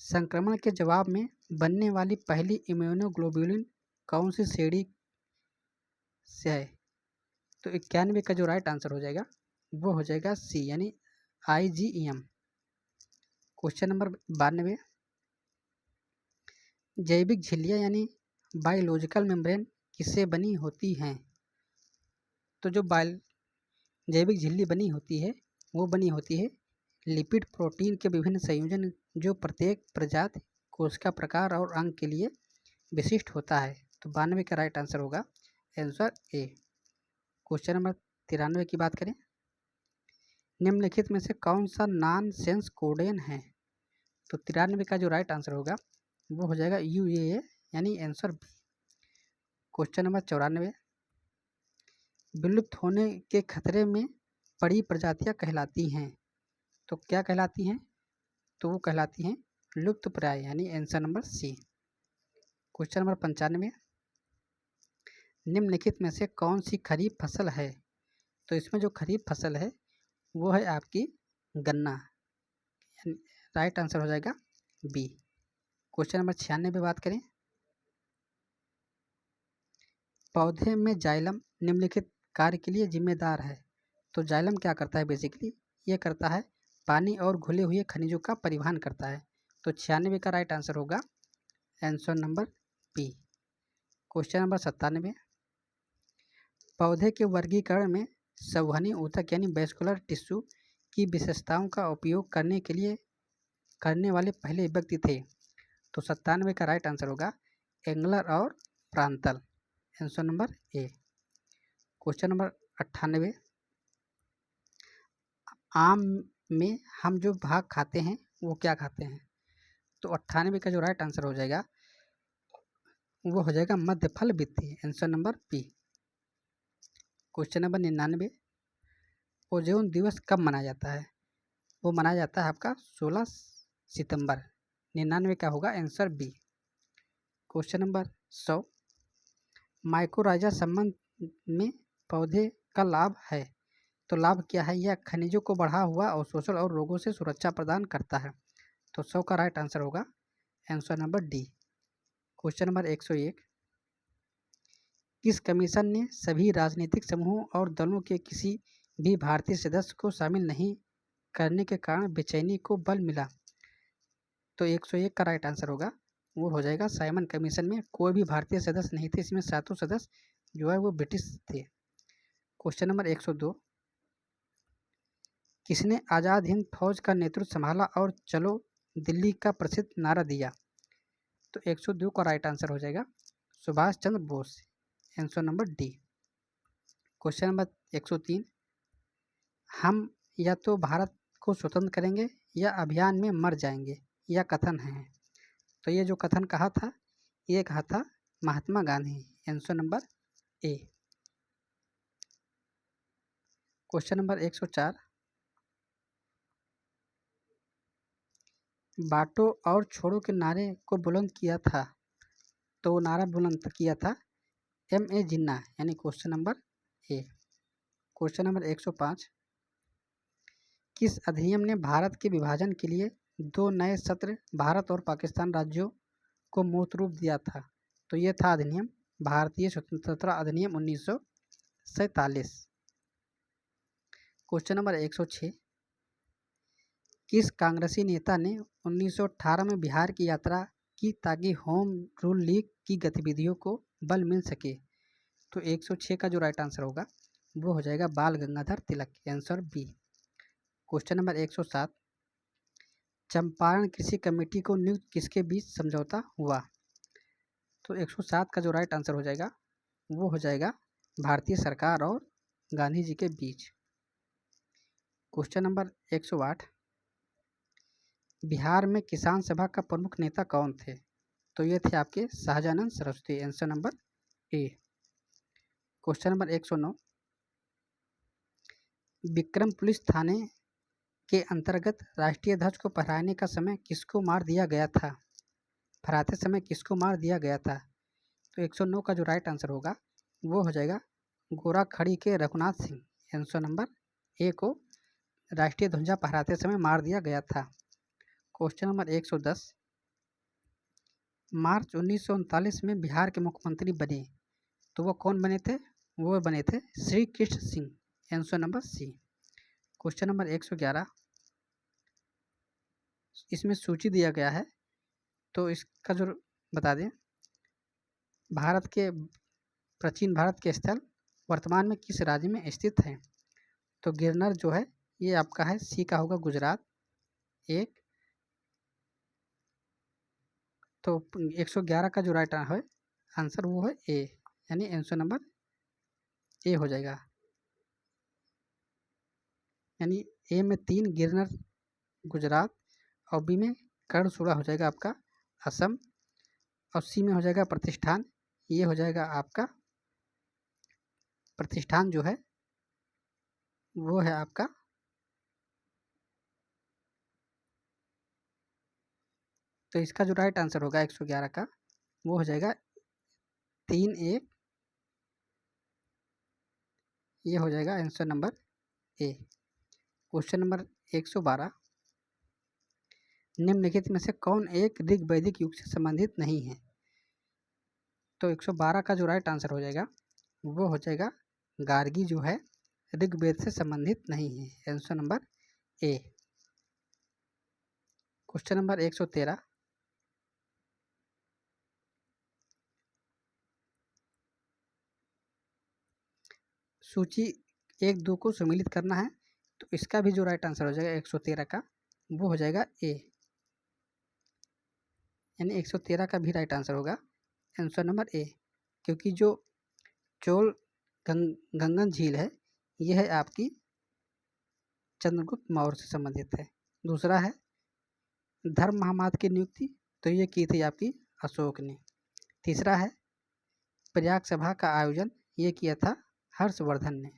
संक्रमण के जवाब में बनने वाली पहली इम्यूनोग्लोबुलिन कौन सी श्रेणी से है? तो 91 का जो राइट आंसर हो जाएगा वो हो जाएगा सी, यानी IgM। क्वेश्चन नंबर 92, जैविक झिल्लियाँ यानी बायोलॉजिकल मेम्ब्रेन किससे बनी होती हैं? तो जो जैविक झिल्ली बनी होती है वो बनी होती है लिपिड प्रोटीन के विभिन्न संयोजन जो प्रत्येक प्रजाति कोशिका प्रकार और अंग के लिए विशिष्ट होता है। तो 92 का राइट आंसर होगा आंसर ए। क्वेश्चन नंबर 93 की बात करें, निम्नलिखित में से कौन सा नॉन सेंस कोडेन है? तो 93 का जो राइट आंसर होगा वो हो जाएगा UAA यानी आंसर बी। क्वेश्चन नंबर 94, विलुप्त होने के खतरे में पड़ी प्रजातियां कहलाती हैं। तो क्या कहलाती हैं? तो वो कहलाती हैं लुप्तप्राय यानी answer number C. Question number 95, निम्नलिखित में से कौन सी खरीफ फसल है? तो इसमें जो खरीफ फसल है वो है आपकी गन्ना, राइट आंसर हो जाएगा बी। क्वेश्चन नंबर 96 पे बात करें, पौधे में जाइलम निम्नलिखित कार्य के लिए जिम्मेदार है। तो जाइलम क्या करता है? बेसिकली ये करता है पानी और घुले हुए खनिजों का परिवहन करता है। तो 96 का राइट आंसर होगा answer number B. Question number 97, पौधे के वर्गीकरण में संवहनी ऊतक यानी वैस्कुलर टिश्यू की विशेषताओं का उपयोग करने वाले पहले व्यक्ति थे। तो 97 का राइट आंसर होगा एंगलर और प्रांतल, answer number A. Question number 98, आम में हम जो भाग खाते हैं वो क्या खाते हैं? तो 98 का जो राइट आंसर हो जाएगा वो हो जाएगा मध्य फल वित्ती, answer number B. Question number 99, ozone दिवस कब मनाया जाता है? वो मनाया जाता है आपका 16 सितंबर। 99 का होगा answer B. Question number 100, mycorrhiza संबंध में पौधे का लाभ है। तो लाभ क्या है? यह खनिजों को बढ़ा हुआ अवशोषण और रोगों से सुरक्षा प्रदान करता है। तो 100 का राइट आंसर होगा answer number D. Question number 101, किस कमीशन ने सभी राजनीतिक समूहों और दलों के किसी भी भारतीय सदस्य को शामिल नहीं करने के कारण बेचैनी को बल मिला? तो 101 का राइट आंसर होगा वो हो जाएगा साइमन कमीशन में कोई भी भारतीय सदस्य नहीं थे, इसमें सातों सदस्य जो है वो ब्रिटिश थे। क्वेश्चन नंबर 102, किसने आज़ाद हिंद फौज का नेतृत्व संभाला और चलो दिल्ली का प्रसिद्ध नारा दिया? तो 102 का राइट आंसर हो जाएगा Subhash Chandra Bose, answer number D. Question number 103, हम या तो भारत को स्वतंत्र करेंगे या अभियान में मर जाएंगे, यह कथन है। तो ये जो कथन कहा था ये कहा था Mahatma Gandhi, answer number A. Question number 104, बांटो और छोड़ो के नारे को बुलंद किया था। तो वो नारा बुलंद किया था MA जिन्ना, यानी question number A. Question number 105, किस अधिनियम ने भारत के विभाजन के लिए 2 नए सत्र भारत और पाकिस्तान राज्यों को मूर्त रूप दिया था? तो ये था अधिनियम भारतीय स्वतंत्रता अधिनियम 1947। क्वेश्चन नंबर 106, किस कांग्रेसी नेता ने 1918 में बिहार की यात्रा की ताकि होम रूल लीग की गतिविधियों को बल मिल सके? तो 106 का जो राइट आंसर होगा वो हो जाएगा Bal Gangadhar Tilak, answer B. Question number 107, Champaran कृषि कमेटी को नियुक्त किसके बीच समझौता हुआ? तो 107 का जो राइट आंसर हो जाएगा वो हो जाएगा भारतीय सरकार और गांधी जी के बीच। क्वेश्चन नंबर 108, बिहार में किसान सभा का प्रमुख नेता कौन थे? तो ये थे आपके Sahajanand Saraswati, answer number A. Question number 109, Vikram police थाने के अंतर्गत राष्ट्रीय ध्वज को फहराने का समय किसको मार दिया गया था? फहराते समय किसको मार दिया गया था? तो 109 का जो राइट आंसर होगा वो हो जाएगा गोरा खड़ी के रघुनाथ सिंह, आंसर नंबर ए को राष्ट्रीय ध्वजा फहराते समय मार दिया गया था। क्वेश्चन नंबर 110, मार्च 1939 में बिहार के मुख्यमंत्री बने तो वो कौन बने थे? वो बने थे Shri Krishna Singh, answer number C. Question number 111, इसमें सूची दिया गया है तो इसका जो बता दें, प्राचीन भारत के स्थल वर्तमान में किस राज्य में स्थित है? तो गिरनर जो है ये आपका है सी का होगा गुजरात एक। तो 111 का जो राइट है आंसर वो है ए, यानी आंसर नंबर ए हो जाएगा। यानी ए में 3 गिरनर गुजरात, और बी में कर्णसूड़ा हो जाएगा आपका असम, और सी में हो जाएगा प्रतिष्ठान, ये हो जाएगा आपका प्रतिष्ठान जो है वो है आपका तो इसका जो राइट आंसर होगा 111 का वो हो जाएगा 3 1, ये हो जाएगा answer number A. Question number 112, निम्नलिखित में से कौन एक ऋग्वैदिक युग से संबंधित नहीं है? तो 112 का जो राइट आंसर हो जाएगा वो हो जाएगा गार्गी जो है ऋग्वेद से संबंधित नहीं है, answer number A. Question number 113, सूची 1 2 को सम्मिलित करना है, तो इसका भी जो राइट आंसर हो जाएगा 113 का वो हो जाएगा ए, यानी 113 का भी राइट आंसर होगा आंसर नंबर ए, क्योंकि जो चोल गंगन झील है यह है आपकी चंद्रगुप्त मौर्य से संबंधित है। दूसरा है धर्म महामाद की नियुक्ति, तो ये की थी आपकी अशोक ने। तीसरा है प्रयाग सभा का आयोजन, ये किया था हर्षवर्धन ने।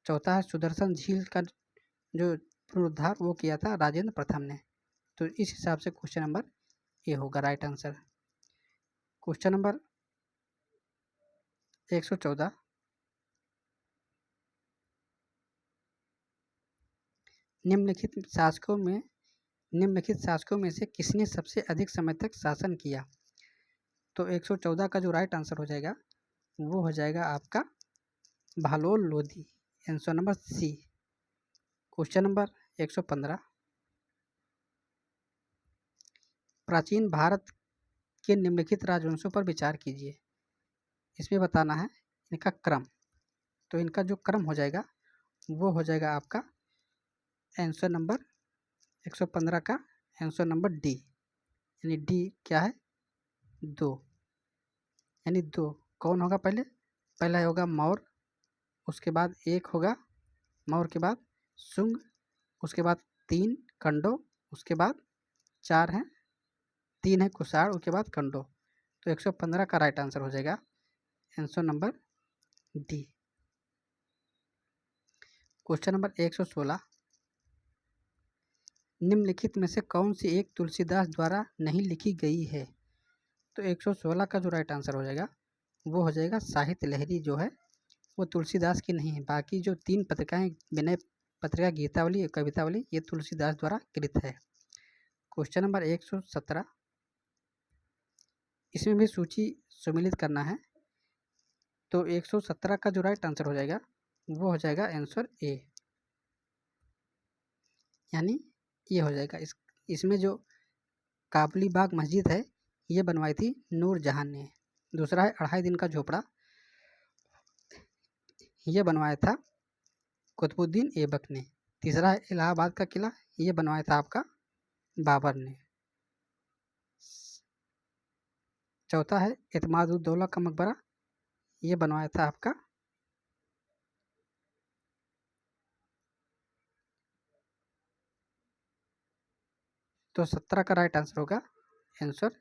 चौथा है सुदर्शन झील का जो पुनरुद्धार वो किया था राजेंद्र प्रथम ने। तो इस हिसाब से क्वेश्चन नंबर ए होगा राइट आंसर। क्वेश्चन नंबर 114, निम्नलिखित शासकों में से किसने सबसे अधिक समय तक शासन किया? तो 114 का जो राइट आंसर हो जाएगा वो हो जाएगा आपका Bahlol Lodhi, answer number C. Question number 115, प्राचीन भारत के निम्नलिखित राजवंशों पर विचार कीजिए। इसमें बताना है इनका क्रम, तो इनका जो क्रम हो जाएगा वो हो जाएगा आपका आंसर नंबर 115 का आंसर नंबर डी, यानी डी क्या है 2, यानी 2 कौन होगा पहला होगा मौर्य, उसके बाद 1 होगा मौर्य के बाद शुंग, उसके बाद 3 कंडो, उसके बाद 4 है 3 है कुषाण, उसके बाद कंडो। तो 115 का राइट आंसर हो जाएगा answer number D. Question number 116, निम्नलिखित में से कौन सी एक तुलसीदास द्वारा नहीं लिखी गई है? तो 116 का जो राइट आंसर हो जाएगा वो हो जाएगा साहित्य लहरी जो है वो तुलसीदास की नहीं है। बाकी जो 3 पत्रिकाएं विनय पत्रिका, गीतावली और कवितावली, ये तुलसीदास द्वारा कृत है। क्वेश्चन नंबर 117, इसमें भी सूची सम्मिलित करना है, तो 117 का जो राइट आंसर हो जाएगा वो हो जाएगा आंसर ए, यानी ये हो जाएगा। इसमें जो काबुली बाग मस्जिद है ये बनवाई थी नूरजहां ने। दूसरा है 2.5 दिन का झोपड़ा, ये बनवाया था कुतुबुद्दीन ऐबक ने। तीसरा है इलाहाबाद का किला, ये बनवाया था आपका बाबर ने। चौथा है एतमादुद्दौला का मकबरा, ये बनवाया था आपका तो 17 का राइट आंसर होगा आंसर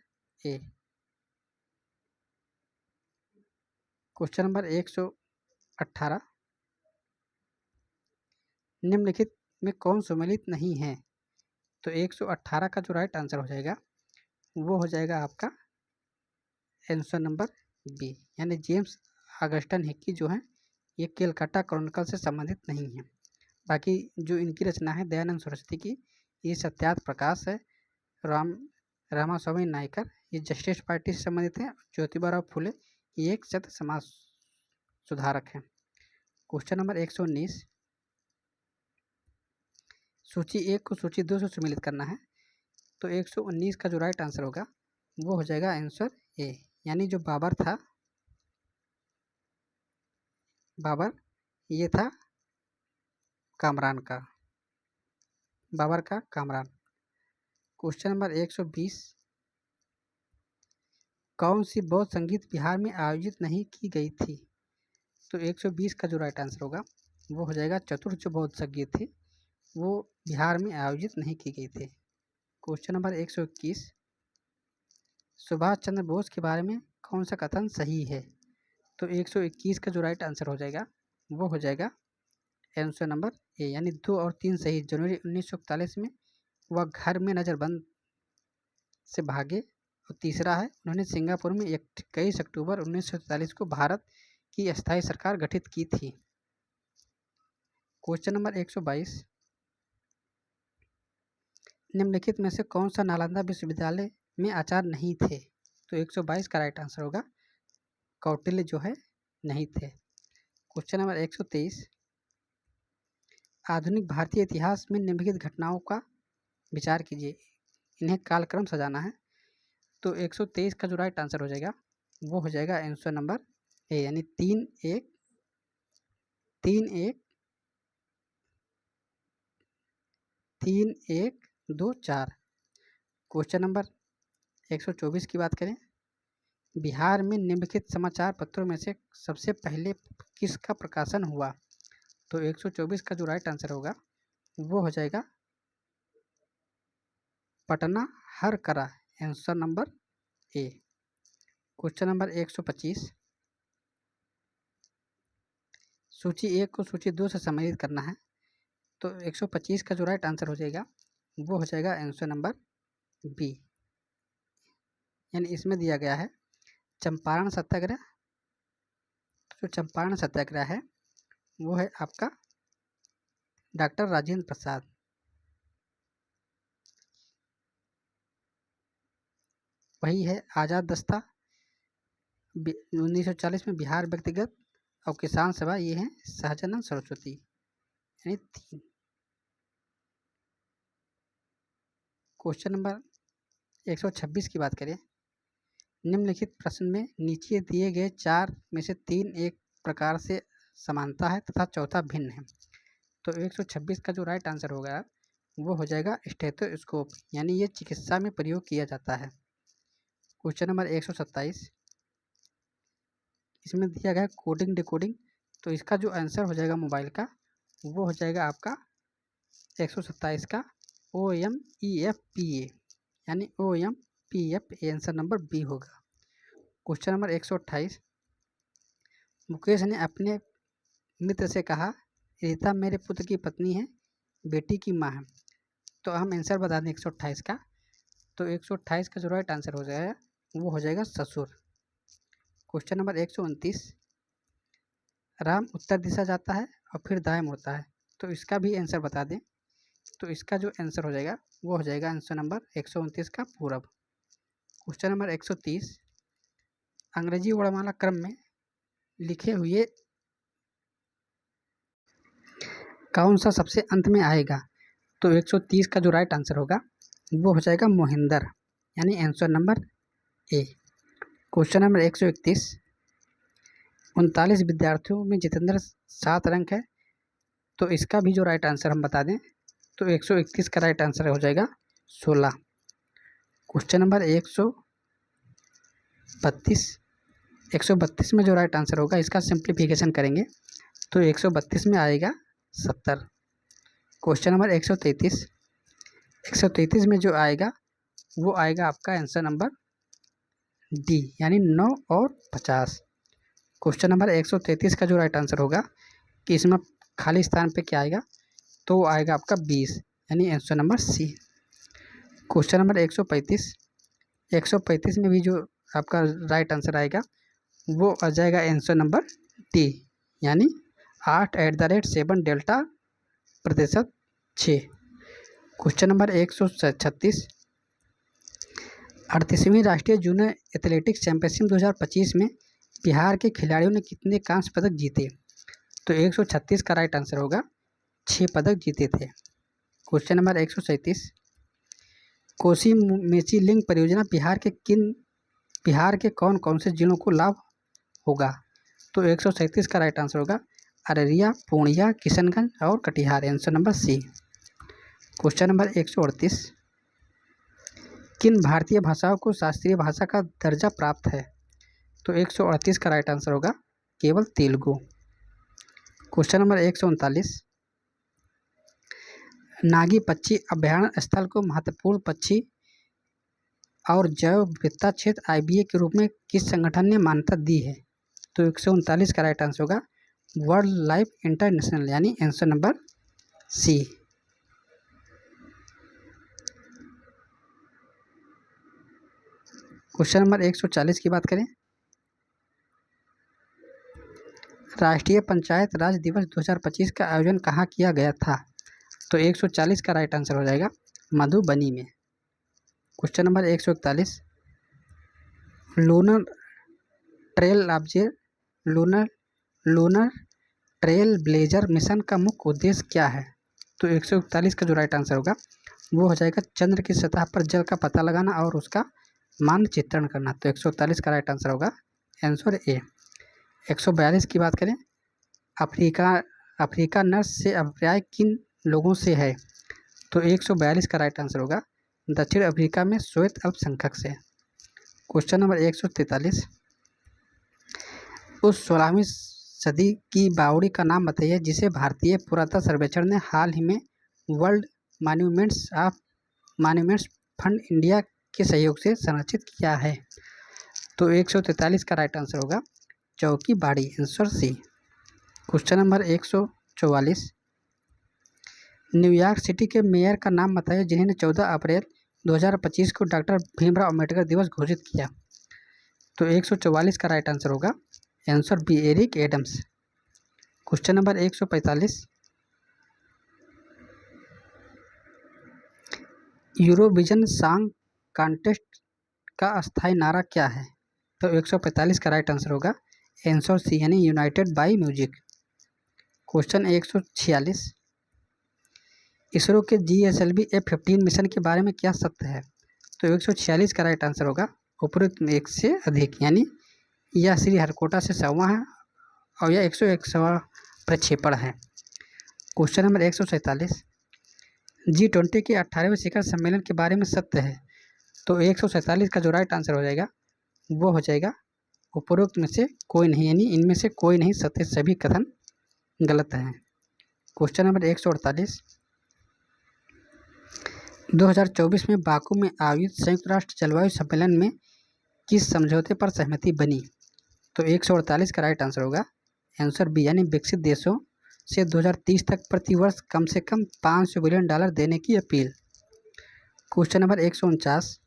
ए। क्वेश्चन नंबर 118, निम्नलिखित में कौन सम्मिलित नहीं है? तो 118 का जो राइट आंसर हो जाएगा वो हो जाएगा आपका आंसर नंबर बी, यानी जेम्स ऑगस्टन हिक्की जो है ये केलकट्टा क्रॉनिकल से संबंधित नहीं है। बाकी जो इनकी रचना है दयानंद सरस्वती की, ये सत्यार्थ प्रकाश है। रामास्वामी नायकर ये जस्टिस पार्टी से संबंधित है। ज्योतिबाराव फुले ये एक सत्य समाज सुधारक हैं। क्वेश्चन नंबर 119, सूची 1 को सूची 2 से सम्मिलित करना है, तो 119 का जो राइट आंसर होगा वो हो जाएगा आंसर ए, यानी जो बाबर था, बाबर ये था कामरान का, बाबर का कामरान। क्वेश्चन नंबर 120, कौन सी बौद्ध संगीत बिहार में आयोजित नहीं की गई थी? तो 120 का जो राइट आंसर होगा वो हो जाएगा चतुर्थ जो बौद्ध संगीत थी वो बिहार में आयोजित नहीं की गई थी। क्वेश्चन नंबर 121, सुभाष चंद्र बोस के बारे में कौन सा कथन सही है? तो 121 का जो राइट आंसर हो जाएगा वो हो जाएगा आंसर नंबर ए, यानी 2 और 3 सही। जनवरी 1941 में वह घर में नज़रबंद से भागे। और तीसरा है उन्होंने सिंगापुर में 21 अक्टूबर 1947 को भारत की अस्थायी सरकार गठित की थी। क्वेश्चन नंबर 122, निम्नलिखित में से कौन सा नालंदा विश्वविद्यालय में आचार्य नहीं थे? तो 122 का राइट आंसर होगा कौटिल्य जो है नहीं थे। क्वेश्चन नंबर 123, आधुनिक भारतीय इतिहास में निम्नलिखित घटनाओं का विचार कीजिए, इन्हें कालक्रम सजाना है। तो 123 का जो राइट आंसर हो जाएगा वो हो जाएगा आंसर नंबर ए, यानी 3-1 2 4। क्वेश्चन नंबर 124 की बात करें, बिहार में निम्नलिखित समाचार पत्रों में से सबसे पहले किसका प्रकाशन हुआ? तो 124 का जो राइट आंसर होगा वो हो जाएगा पटना हर करा, answer number A. Question number 125, सूची 1 को सूची 2 से सम्मिलित करना है। तो 125 का जो राइट आंसर हो जाएगा वो हो जाएगा आंसर नंबर बी, यानी इसमें दिया गया है चंपारण सत्याग्रह। जो चंपारण सत्याग्रह है वो है आपका डॉक्टर राजेंद्र प्रसाद। वही है आज़ाद दस्ता 1940 में, बिहार व्यक्तिगत और किसान सभा ये हैं सहजानंद सरस्वती, यानी 3। क्वेश्चन नंबर 126 की बात करें, निम्नलिखित प्रश्न में नीचे दिए गए 4 में से 3 एक प्रकार से समानता है तथा चौथा भिन्न है। तो 126 का जो राइट आंसर होगा वो हो जाएगा स्टेथोस्कोप, यानी ये चिकित्सा में प्रयोग किया जाता है। क्वेश्चन नंबर 127, इसमें दिया गया कोडिंग डिकोडिंग। तो इसका जो आंसर हो जाएगा मोबाइल का वो हो जाएगा आपका 127 का OMEFPA, यानी OMPFA, आंसर नंबर बी होगा। क्वेश्चन नंबर 128, मुकेश ने अपने मित्र से कहा रीता मेरे पुत्र की पत्नी है, बेटी की माँ है। तो हम आंसर बता दें 128 का। तो 128 का जो राइट आंसर हो जाएगा वो हो जाएगा ससुर। क्वेश्चन नंबर 129, राम उत्तर दिशा जाता है और फिर दाएं मुड़ता है। तो इसका भी आंसर बता दें। तो इसका जो आंसर हो जाएगा वो हो जाएगा आंसर नंबर 129 का पूरब। क्वेश्चन नंबर 130, अंग्रेजी वर्णमाला क्रम में लिखे हुए कौन सा सबसे अंत में आएगा? तो 130 का जो राइट आंसर होगा वो हो जाएगा मोहिंदर, यानी answer number A. Question number 131, 39 विद्यार्थियों में जितेंद्र 7 अंक है। तो इसका भी जो राइट आंसर हम बता दें तो 131 का राइट आंसर हो जाएगा 16। क्वेश्चन नंबर 132 में जो राइट आंसर होगा इसका सिंप्लीफिकेशन करेंगे तो 132 में आएगा 70। क्वेश्चन नंबर 133 में जो आएगा वो आएगा आपका आंसर नंबर डी, यानी 9 और 50। क्वेश्चन नंबर 133 का जो राइट आंसर होगा कि इसमें खाली स्थान पे क्या आएगा? तो वो आएगा आपका 20, यानी answer number C. Question number 135 में भी जो आपका राइट आंसर आएगा वो आ जाएगा आंसर नंबर डी, यानी 8 @ 7 डेल्टा प्रतिशत 6। क्वेश्चन नंबर 136, 38वीं राष्ट्रीय जूनियर एथलेटिक्स चैंपियनशिप 2025 में बिहार के खिलाड़ियों ने कितने कांस्य पदक जीते? तो 136 का राइट आंसर होगा 6 पदक जीते थे। Question number 137, Kosi Mechi link परियोजना बिहार के कौन कौन से जिलों को लाभ होगा? तो 137 का राइट आंसर होगा अररिया, पूर्णिया, किशनगंज और Katihar. Answer number C. Question number 138, किन भारतीय भाषाओं को शास्त्रीय भाषा का दर्जा प्राप्त है? तो 138 का राइट आंसर होगा केवल तेलुगु। क्वेश्चन नंबर 139, नागी पक्षी अभ्यारण्य स्थल को महत्वपूर्ण पक्षी और जैव विविधता क्षेत्र IBA के रूप में किस संगठन ने मान्यता दी है? तो 139 का राइट आंसर होगा वर्ल्ड लाइफ इंटरनेशनल, यानी answer number C. Question number 140 की बात करें, राष्ट्रीय पंचायत राज दिवस 2025 का आयोजन कहाँ किया गया था? तो 140 का राइट आंसर हो जाएगा मधुबनी में। Question number 141, lunar trail blazer mission का मुख्य उद्देश्य क्या है? तो 141 का जो राइट आंसर होगा वो हो जाएगा चंद्र की सतह पर जल का पता लगाना और उसका मानचित्रण करना। तो 141 का राइट आंसर होगा आंसर ए। 142 की बात करें, अफ्रीका नर्स से अभिप्राय किन लोगों से है? तो 142 का राइट आंसर होगा दक्षिण अफ्रीका में श्वेत अल्पसंख्यक से। क्वेश्चन नंबर 143, उस 16वीं सदी की बावड़ी का नाम बताइए जिसे भारतीय पुरातत्व सर्वेक्षण ने हाल ही में वर्ल्ड मॉन्यूमेंट्स फंड इंडिया के सहयोग से संरक्षित किया है। तो 143 का राइट आंसर होगा Chowki Bari, answer C. Question number 144, New York city के मेयर का नाम बताइए जिन्होंने 14 अप्रैल 2025 को डॉक्टर भीमराव अम्बेडकर दिवस घोषित किया। तो 144 का राइट आंसर होगा answer B, Eric Adams. Question number 145, Eurovision song contest का अस्थायी नारा क्या है? तो 145 का राइट आंसर होगा आंसर सी, यानी united by music. Question 146, ISRO के GSLV F-15 मिशन के बारे में क्या सत्य है? तो 146 का राइट आंसर होगा उपरोक्त में एक से अधिक, यानी यह श्रीहरिकोटा से 100वां है और यह 101वां प्रक्षेपण है। क्वेश्चन नंबर 147, G20 के 18वें शिखर सम्मेलन के बारे में सत्य है? तो 147 का जो राइट आंसर हो जाएगा वो हो जाएगा उपरोक्त में से कोई नहीं, यानी इनमें से कोई नहीं सत्य, सभी कथन गलत हैं। क्वेश्चन नंबर 148, 2024 में बाकू में आयोजित संयुक्त राष्ट्र जलवायु सम्मेलन में किस समझौते पर सहमति बनी? तो 148 का राइट आंसर होगा आंसर बी, यानी विकसित देशों से 2030 तक प्रतिवर्ष कम से कम $500 बिलियन देने की अपील। क्वेश्चन नंबर 149,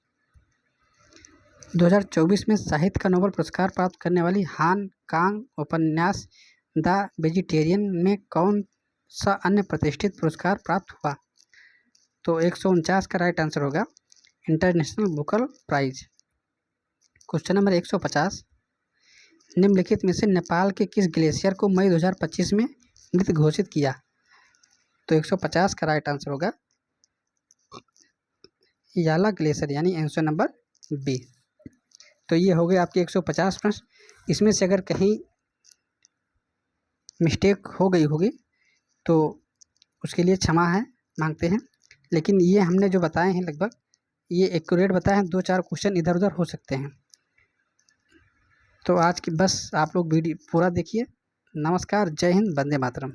2024 में साहित्य का नोबेल पुरस्कार प्राप्त करने वाली हान कांग उपन्यास द वेजिटेरियन में कौन सा अन्य प्रतिष्ठित पुरस्कार प्राप्त हुआ? तो 149 का राइट आंसर होगा international Booker prize. Question number 150, निम्नलिखित में से नेपाल के किस ग्लेशियर को मई 2025 में मृत घोषित किया? तो 150 का राइट आंसर होगा याला ग्लेशियर, यानी आंसर नंबर बी। तो ये हो गए आपके 150 प्रश्न। इसमें से अगर कहीं मिस्टेक हो गई होगी तो उसके लिए क्षमा है मांगते हैं, लेकिन ये हमने जो बताए हैं लगभग ये एक्यूरेट बताए हैं। 2-4 क्वेश्चन इधर उधर हो सकते हैं। तो आज की बस आप लोग वीडियो पूरा देखिए। नमस्कार, जय हिंद, वंदे मातरम।